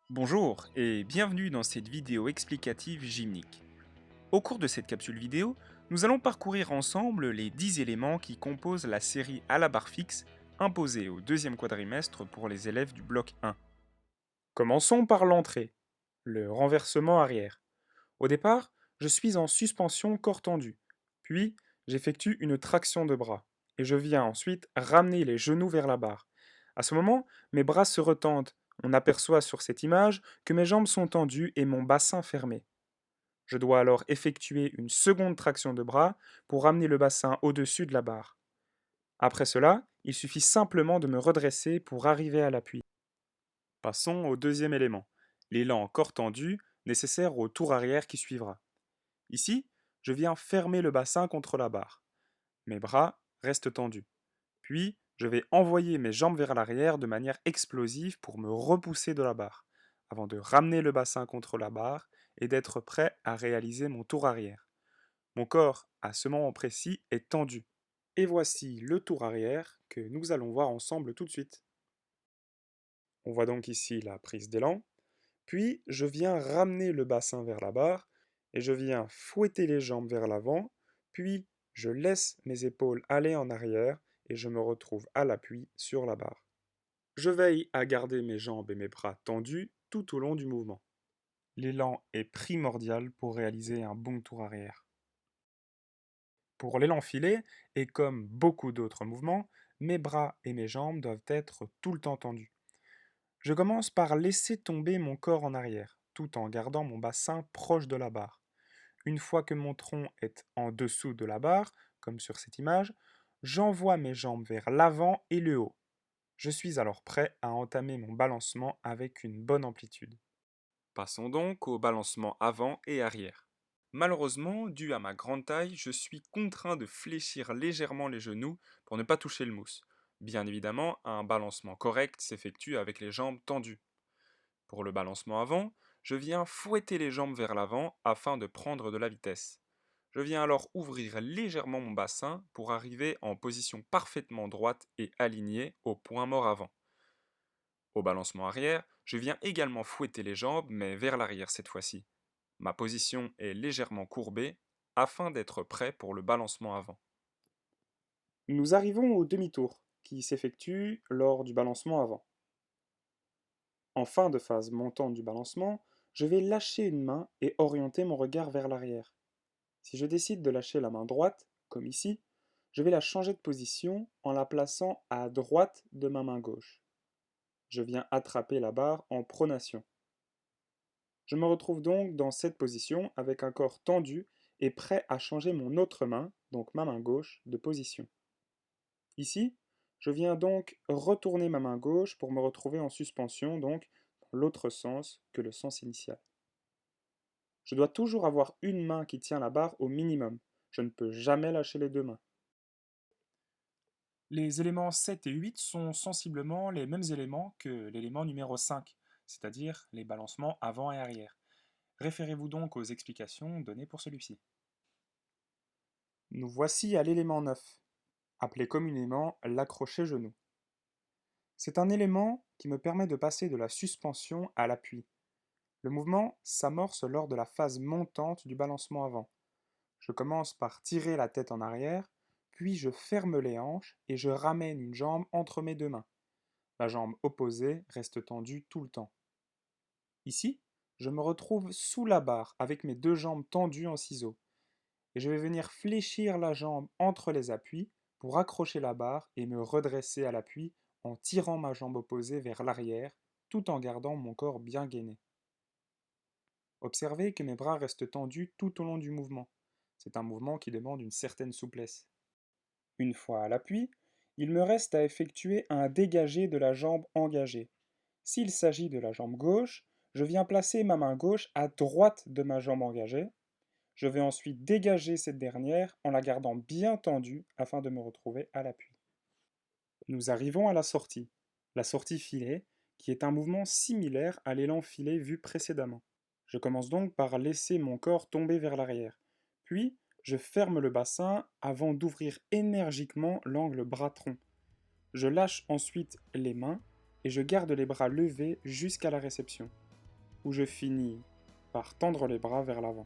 Bonjour et bienvenue dans cette vidéo explicative gymnique. Au cours de cette capsule vidéo, nous allons parcourir ensemble les 10 éléments qui composent la série à la barre fixe imposée au deuxième quadrimestre pour les élèves du bloc 1. Commençons par l'entrée, le renversement arrière. Au départ, je suis en suspension corps tendu, puis j'effectue une traction de bras, et je viens ensuite ramener les genoux vers la barre. À ce moment, mes bras se retendent. On aperçoit sur cette image que mes jambes sont tendues et mon bassin fermé. Je dois alors effectuer une seconde traction de bras pour ramener le bassin au-dessus de la barre. Après cela, il suffit simplement de me redresser pour arriver à l'appui. Passons au deuxième élément, l'élan corps tendu nécessaire au tour arrière qui suivra. Ici, je viens fermer le bassin contre la barre. Mes bras restent tendus. Puis, je vais envoyer mes jambes vers l'arrière de manière explosive pour me repousser de la barre, avant de ramener le bassin contre la barre et d'être prêt à réaliser mon tour arrière. Mon corps, à ce moment précis, est tendu. Et voici le tour arrière que nous allons voir ensemble tout de suite. On voit donc ici la prise d'élan, puis je viens ramener le bassin vers la barre et je viens fouetter les jambes vers l'avant, puis je laisse mes épaules aller en arrière et je me retrouve à l'appui sur la barre. Je veille à garder mes jambes et mes bras tendus tout au long du mouvement. L'élan est primordial pour réaliser un bon tour arrière. Pour l'élan filé, et comme beaucoup d'autres mouvements, mes bras et mes jambes doivent être tout le temps tendus. Je commence par laisser tomber mon corps en arrière, tout en gardant mon bassin proche de la barre. Une fois que mon tronc est en dessous de la barre, comme sur cette image, j'envoie mes jambes vers l'avant et le haut. Je suis alors prêt à entamer mon balancement avec une bonne amplitude. Passons donc au balancement avant et arrière. Malheureusement, dû à ma grande taille, je suis contraint de fléchir légèrement les genoux pour ne pas toucher le mousse. Bien évidemment, un balancement correct s'effectue avec les jambes tendues. Pour le balancement avant, je viens fouetter les jambes vers l'avant afin de prendre de la vitesse. Je viens alors ouvrir légèrement mon bassin pour arriver en position parfaitement droite et alignée au point mort avant. Au balancement arrière, je viens également fouetter les jambes, mais vers l'arrière cette fois-ci. Ma position est légèrement courbée afin d'être prêt pour le balancement avant. Nous arrivons au demi-tour, qui s'effectue lors du balancement avant. En fin de phase montante du balancement, je vais lâcher une main et orienter mon regard vers l'arrière. Si je décide de lâcher la main droite, comme ici, je vais la changer de position en la plaçant à droite de ma main gauche. Je viens attraper la barre en pronation. Je me retrouve donc dans cette position avec un corps tendu et prêt à changer mon autre main, donc ma main gauche, de position. Ici, je viens donc retourner ma main gauche pour me retrouver en suspension, donc dans l'autre sens que le sens initial. Je dois toujours avoir une main qui tient la barre au minimum. Je ne peux jamais lâcher les deux mains. Les éléments 7 et 8 sont sensiblement les mêmes éléments que l'élément numéro 5, c'est-à-dire les balancements avant et arrière. Référez-vous donc aux explications données pour celui-ci. Nous voici à l'élément 9, appelé communément l'accroché-genou. C'est un élément qui me permet de passer de la suspension à l'appui. Le mouvement s'amorce lors de la phase montante du balancement avant. Je commence par tirer la tête en arrière, puis je ferme les hanches et je ramène une jambe entre mes deux mains. La jambe opposée reste tendue tout le temps. Ici, je me retrouve sous la barre avec mes deux jambes tendues en ciseaux. Et je vais venir fléchir la jambe entre les appuis pour accrocher la barre et me redresser à l'appui en tirant ma jambe opposée vers l'arrière tout en gardant mon corps bien gainé. Observez que mes bras restent tendus tout au long du mouvement. C'est un mouvement qui demande une certaine souplesse. Une fois à l'appui, il me reste à effectuer un dégagé de la jambe engagée. S'il s'agit de la jambe gauche, je viens placer ma main gauche à droite de ma jambe engagée. Je vais ensuite dégager cette dernière en la gardant bien tendue afin de me retrouver à l'appui. Nous arrivons à la sortie filet, qui est un mouvement similaire à l'élan filet vu précédemment. Je commence donc par laisser mon corps tomber vers l'arrière. Puis, je ferme le bassin avant d'ouvrir énergiquement l'angle bras-tronc. Je lâche ensuite les mains et je garde les bras levés jusqu'à la réception. où je finis par tendre les bras vers l'avant.